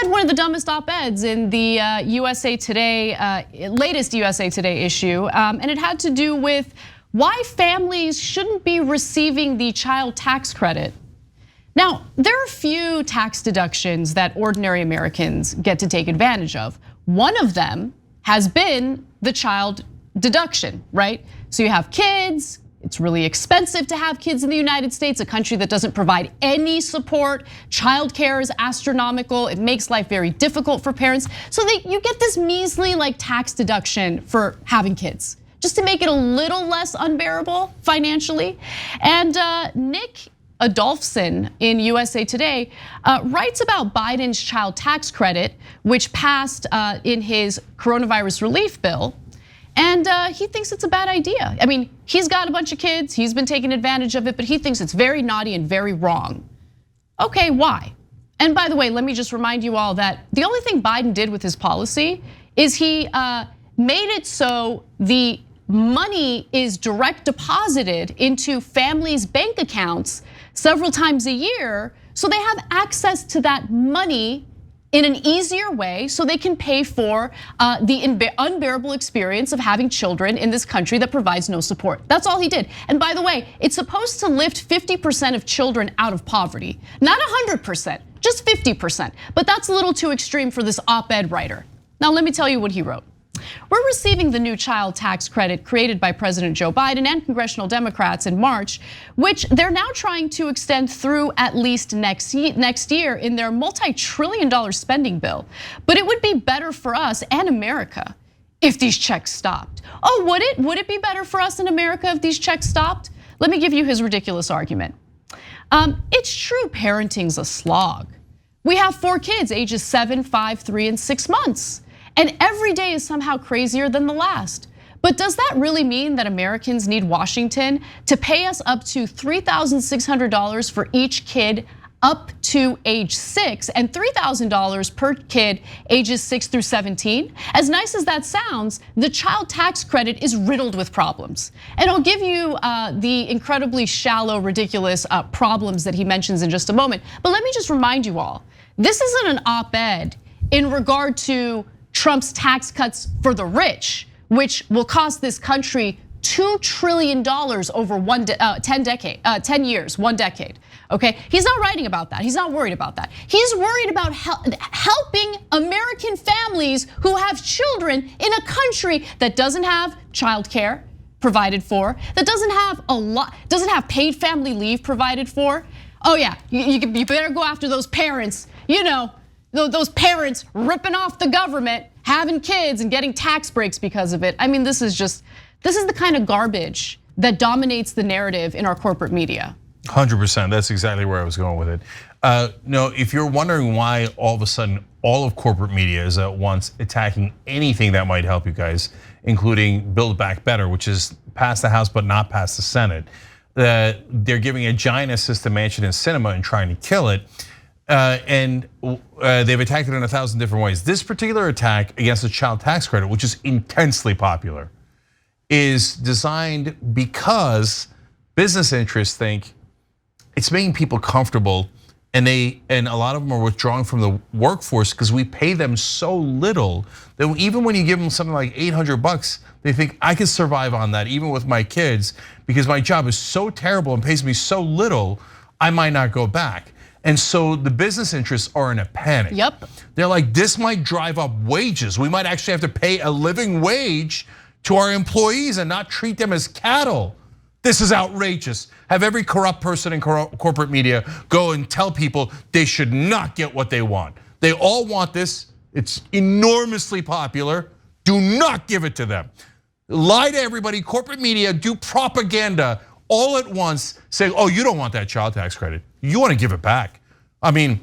read one of the dumbest op-eds in the USA Today, latest USA Today issue, and it had to do with why families shouldn't be receiving the child tax credit. Now, there are a few tax deductions that ordinary Americans get to take advantage of. One of them has been the child deduction, right? So you have kids. It's really expensive to have kids in the United States, a country that doesn't provide any support. Childcare is astronomical. It makes life very difficult for parents. So you get this measly tax deduction for having kids, just to make it a little less unbearable financially. And Nick Adolphson in USA Today writes about Biden's child tax credit, which passed in his coronavirus relief bill. And he thinks it's a bad idea. I mean, he's got a bunch of kids, he's been taking advantage of it, but he thinks it's very naughty and very wrong. Okay, why? And by the way, let me just remind you all that the only thing Biden did with his policy is he made it so the money is direct deposited into families' bank accounts several times a year, so they have access to that money in an easier way so they can pay for the unbearable experience of having children in this country that provides no support. That's all he did. And by the way, it's supposed to lift 50% of children out of poverty. Not 100%, just 50%. But that's a little too extreme for this op-ed writer. Now let me tell you what he wrote. We're receiving the new child tax credit created by President Joe Biden and congressional Democrats in March, which they're now trying to extend through at least next year in their multi-trillion-dollar spending bill. But it would be better for us and America if these checks stopped. Oh, would it? Would it be better for us in America if these checks stopped? Let me give you his ridiculous argument. It's true parenting's a slog. We have 4 kids, ages 7, 5, 3, and 6 months. And every day is somehow crazier than the last. But does that really mean that Americans need Washington to pay us up to $3,600 for each kid up to age 6 and $3,000 per kid ages 6 through 17? As nice as that sounds, the child tax credit is riddled with problems. And I'll give you the incredibly shallow, ridiculous problems that he mentions in just a moment. But let me just remind you all, this isn't an op-ed in regard to Trump's tax cuts for the rich, which will cost this country $2 trillion over 10 years, 1 decade, okay? He's not writing about that, he's not worried about that. He's worried about helping American families who have children in a country that doesn't have childcare provided for, that doesn't have paid family leave provided for. Oh yeah, you better go after those parents, those parents ripping off the government, having kids and getting tax breaks because of it. I mean, this is the kind of garbage that dominates the narrative in our corporate media. 100%, that's exactly where I was going with it. If you're wondering why all of a sudden all of corporate media is at once attacking anything that might help you guys, including Build Back Better, which is passed the House but not passed the Senate. They're giving a giant assist to Manchin and Sinema and trying to kill it. And they've attacked it in 1,000 different ways. This particular attack against the child tax credit, which is intensely popular, is designed because business interests think it's making people comfortable, and a lot of them are withdrawing from the workforce because we pay them so little that even when you give them something like $800, they think I can survive on that even with my kids because my job is so terrible and pays me so little, I might not go back. And so the business interests are in a panic. Yep. They're like, this might drive up wages. We might actually have to pay a living wage to our employees and not treat them as cattle. This is outrageous. Have every corrupt person in corporate media go and tell people they should not get what they want. They all want this. It's enormously popular. Do not give it to them. Lie to everybody, corporate media, do propaganda all at once, saying, oh, you don't want that child tax credit. You want to give it back. I mean,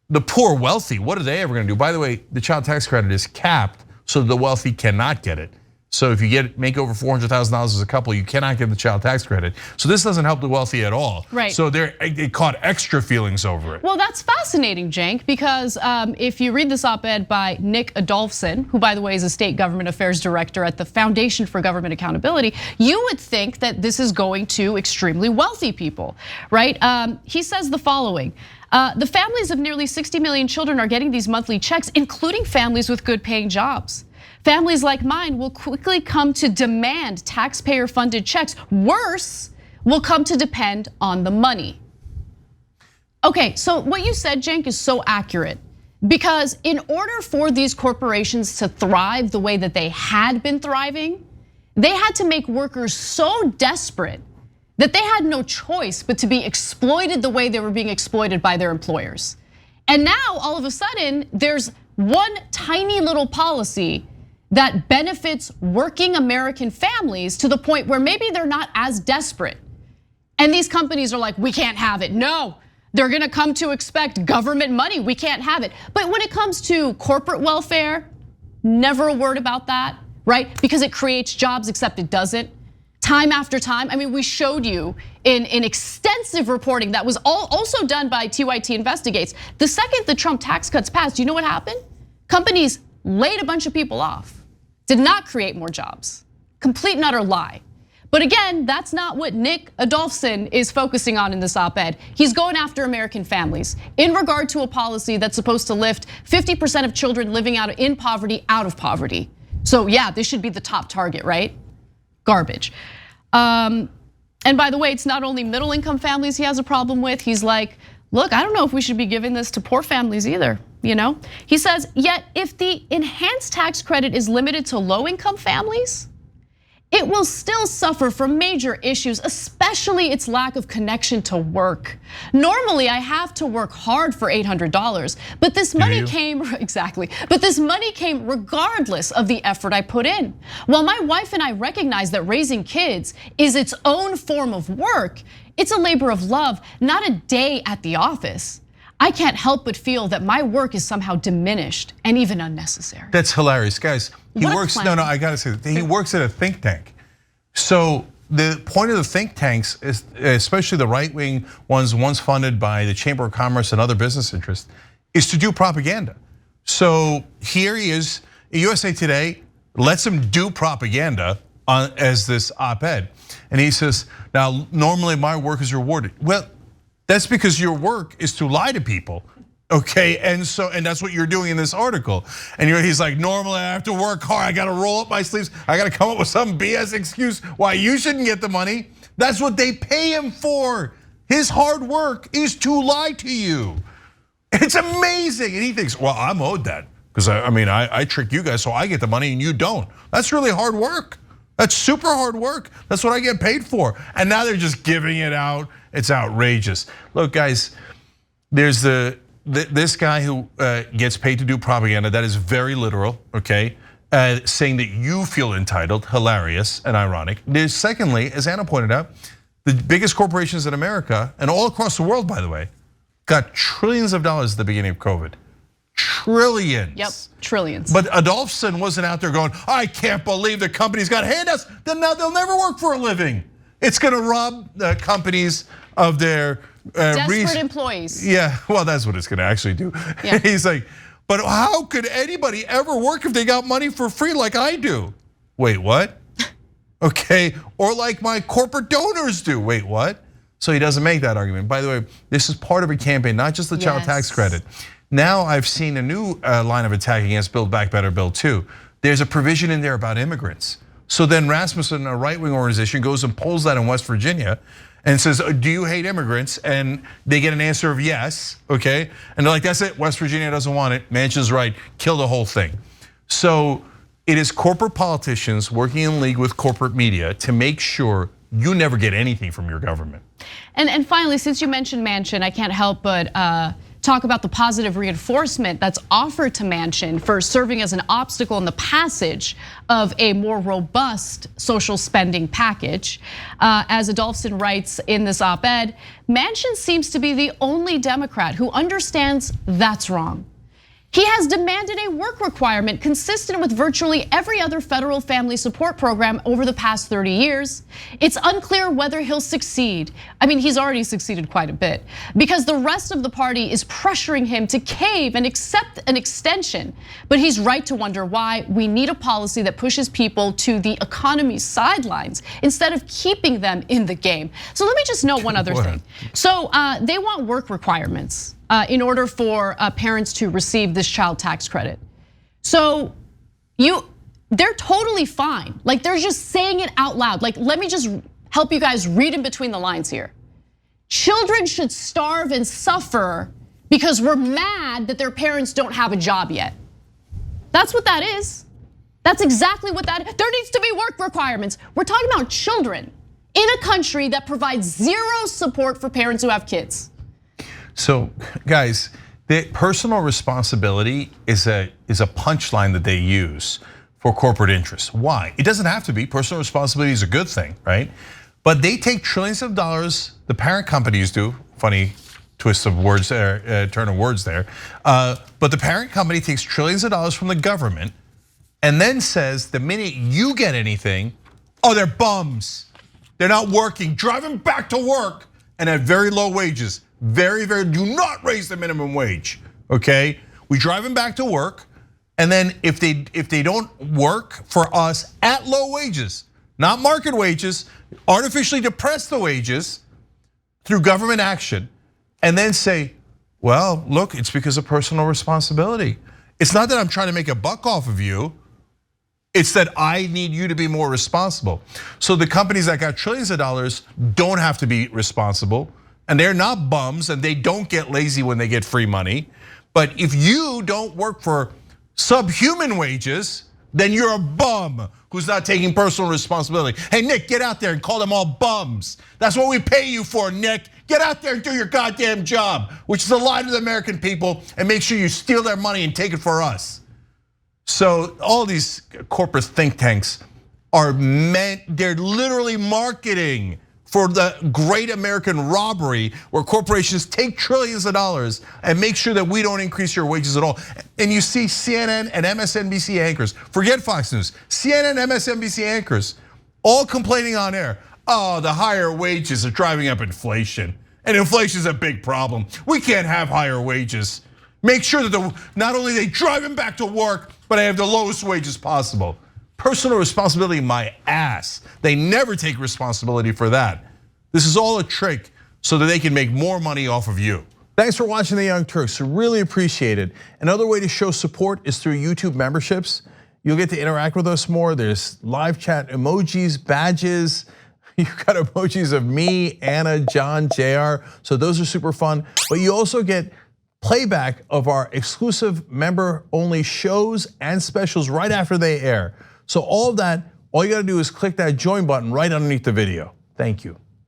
the poor wealthy, what are they ever going to do? By the way, the child tax credit is capped so the wealthy cannot get it. So if you make over $400,000 as a couple, you cannot get the child tax credit. So this doesn't help the wealthy at all. Right. So it caught extra feelings over it. Well, that's fascinating, Cenk, because if you read this op-ed by Nick Adolphson, who by the way is a state government affairs director at the Foundation for Government Accountability, you would think that this is going to extremely wealthy people, right? He says the following. The families of nearly 60 million children are getting these monthly checks, including families with good paying jobs. Families like mine will quickly come to demand taxpayer funded checks. Worse, will come to depend on the money. Okay, so what you said, Cenk, is so accurate. Because in order for these corporations to thrive the way that they had been thriving, they had to make workers so desperate that they had no choice but to be exploited the way they were being exploited by their employers. And now, all of a sudden, there's one tiny little policy that benefits working American families to the point where maybe they're not as desperate. And these companies are like, we can't have it. No, they're gonna come to expect government money. We can't have it. But when it comes to corporate welfare, never a word about that, right? Because it creates jobs, except it doesn't. Time after time, I mean, we showed you in extensive reporting that was also done by TYT Investigates. The second the Trump tax cuts passed, you know what happened? Companies laid a bunch of people off. Did not create more jobs. Complete and utter lie. But again, that's not what Nick Adolphson is focusing on in this op-ed. He's going after American families in regard to a policy that's supposed to lift 50% of children living in poverty out of poverty. So yeah, this should be the top target, right? Garbage. And by the way, it's not only middle income families he has a problem with. He's like, look, I don't know if we should be giving this to poor families either. He says, yet if the enhanced tax credit is limited to low income families, it will still suffer from major issues, especially its lack of connection to work. Normally, I have to work hard for $800, but this money came, exactly, but this money came regardless of the effort I put in. While my wife and I recognize that raising kids is its own form of work, it's a labor of love, not a day at the office. I can't help but feel that my work is somehow diminished and even unnecessary. That's hilarious, guys. He works, no, I gotta say, he works at a think tank. So the point of the think tanks, is, especially the right-wing ones funded by the Chamber of Commerce and other business interests, is to do propaganda. So here he is, USA Today lets him do propaganda as this op-ed. And he says, now normally my work is rewarded. Well, that's because your work is to lie to people, okay? And that's what you're doing in this article. And he's like, normally I have to work hard. I got to roll up my sleeves. I got to come up with some BS excuse why you shouldn't get the money. That's what they pay him for. His hard work is to lie to you. It's amazing. And he thinks, well, I'm owed that because I trick you guys so I get the money and you don't. That's really hard work. That's super hard work. That's what I get paid for. And now they're just giving it out. It's outrageous. Look, guys, there's this guy who gets paid to do propaganda. That is very literal, okay? Saying that you feel entitled, hilarious and ironic. There's secondly, as Anna pointed out, the biggest corporations in America and all across the world, by the way, got trillions of dollars at the beginning of COVID. Trillions. Yep, trillions. But Adolphson wasn't out there going, I can't believe the company's got handouts. Then now they'll never work for a living. It's going to rob companies of their desperate employees. Yeah, well, that's what it's going to actually do. Yeah. He's like, but how could anybody ever work if they got money for free like I do? Wait, what? Okay, or like my corporate donors do. Wait, what? So he doesn't make that argument. By the way, this is part of a campaign, not just the child tax credit. Now I've seen a new line of attack against Build Back Better Bill 2. There's a provision in there about immigrants. So then Rasmussen, a right-wing organization, goes and polls that in West Virginia and says, do you hate immigrants? And they get an answer of yes, okay? And they're like, that's it, West Virginia doesn't want it. Manchin's right, kill the whole thing. So it is corporate politicians working in league with corporate media to make sure you never get anything from your government. And finally, since you mentioned Manchin, I can't help but talk about the positive reinforcement that's offered to Manchin for serving as an obstacle in the passage of a more robust social spending package. As Adolphson writes in this op-ed, Manchin seems to be the only Democrat who understands that's wrong. He has demanded a work requirement consistent with virtually every other federal family support program over the past 30 years. It's unclear whether he'll succeed. I mean, he's already succeeded quite a bit because the rest of the party is pressuring him to cave and accept an extension. But he's right to wonder why. We need a policy that pushes people to the economy's sidelines instead of keeping them in the game. So let me just note one other thing. So they want work requirements. in order for parents to receive this child tax credit. So they're totally fine. Like they're just saying it out loud. Like let me just help you guys read in between the lines here. Children should starve and suffer because we're mad that their parents don't have a job yet. That's what that is. That's exactly what that is. There needs to be work requirements. We're talking about children in a country that provides zero support for parents who have kids. So guys, the personal responsibility is a punchline that they use for corporate interests. Why? It doesn't have to be. Personal responsibility is a good thing, right? But they take trillions of dollars, the parent companies do, funny twist of words there, turn of words there. But the parent company takes trillions of dollars from the government and then says the minute you get anything, oh, they're bums. They're not working, drive them back to work and at very low wages. Very, do not raise the minimum wage, okay? We drive them back to work and then if they don't work for us at low wages, not market wages, artificially depress the wages through government action and then say, well, look, it's because of personal responsibility. It's not that I'm trying to make a buck off of you. It's that I need you to be more responsible. So the companies that got trillions of dollars don't have to be responsible and they're not bums and they don't get lazy when they get free money. But if you don't work for subhuman wages, then you're a bum who's not taking personal responsibility. Hey, Nick, get out there and call them all bums. That's what we pay you for, Nick. Get out there and do your goddamn job, which is to lie to the American people and make sure you steal their money and take it for us. So all these corporate think tanks are they're literally marketing for the great American robbery where corporations take trillions of dollars and make sure that we don't increase your wages at all. And you see CNN and MSNBC anchors, forget Fox News, CNN, MSNBC anchors, all complaining on air. Oh, the higher wages are driving up inflation. And inflation is a big problem. We can't have higher wages. Make sure that not only they drive them back to work, but I have the lowest wages possible. Personal responsibility, my ass. They never take responsibility for that. This is all a trick so that they can make more money off of you. Thanks for watching the Young Turks, really appreciate it. Another way to show support is through YouTube memberships. You'll get to interact with us more. There's live chat emojis, badges. You've got emojis of me, Anna, John, JR. So those are super fun. But you also get playback of our exclusive member-only shows and specials right after they air. So all of that, all you gotta do is click that join button right underneath the video. Thank you.